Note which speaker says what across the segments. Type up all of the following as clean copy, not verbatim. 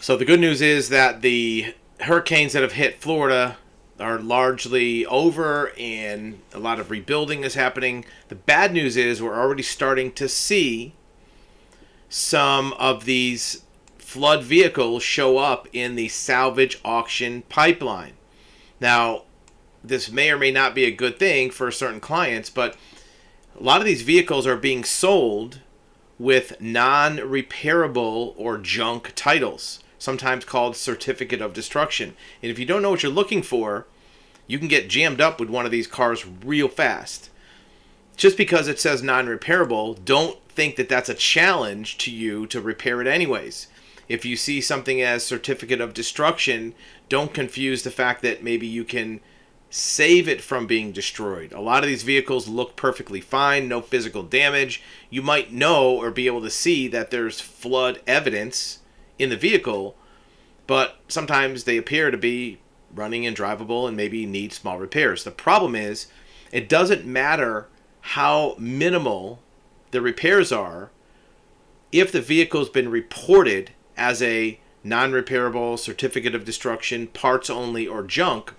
Speaker 1: So the good news is that the hurricanes that have hit Florida are largely over and a lot of rebuilding is happening. The bad news is we're already starting to see some of these flood vehicles show up in the salvage auction pipeline. Now, this may or may not be a good thing for certain clients, but a lot of these vehicles are being sold with non-repairable or junk titles, sometimes called certificate of destruction. And if you don't know what you're looking for, you can get jammed up with one of these cars real fast. Just because it says non-repairable, don't think that that's a challenge to you to repair it anyways. If you see something as certificate of destruction, don't confuse the fact that maybe you can save it from being destroyed. A lot of these vehicles look perfectly fine, no physical damage. You might know or be able to see that there's flood evidence in the vehicle, but sometimes they appear to be running and drivable and maybe need small repairs. The problem is, it doesn't matter how minimal the repairs are. If the vehicle's been reported as a non-repairable, certificate of destruction, parts only, or junk,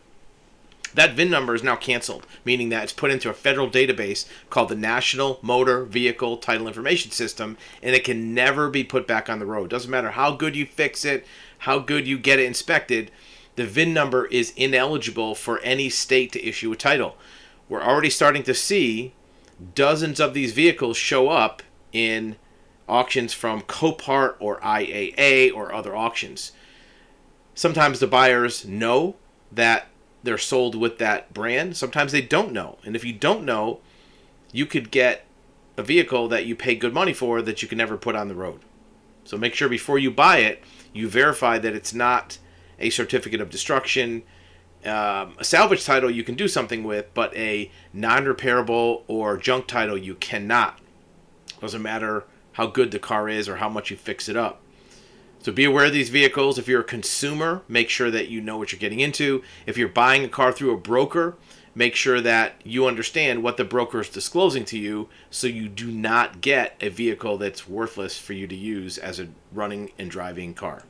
Speaker 1: that VIN number is now canceled, meaning that it's put into a federal database called the National Motor Vehicle Title Information System, and it can never be put back on the road. Doesn't matter how good you fix it, how good you get it inspected, the VIN number is ineligible for any state to issue a title. We're already starting to see dozens of these vehicles show up in auctions from Copart or IAA or other auctions. Sometimes the buyers know that they're sold with that brand. Sometimes they don't know. And if you don't know, you could get a vehicle that you pay good money for that you can never put on the road. So make sure before you buy it, you verify that it's not a certificate of destruction. A salvage title you can do something with, but a non-repairable or junk title you cannot. Doesn't matter how good the car is or how much you fix it up. So be aware of these vehicles. If you're a consumer, make sure that you know what you're getting into. If you're buying a car through a broker, make sure that you understand what the broker is disclosing to you so you do not get a vehicle that's worthless for you to use as a running and driving car.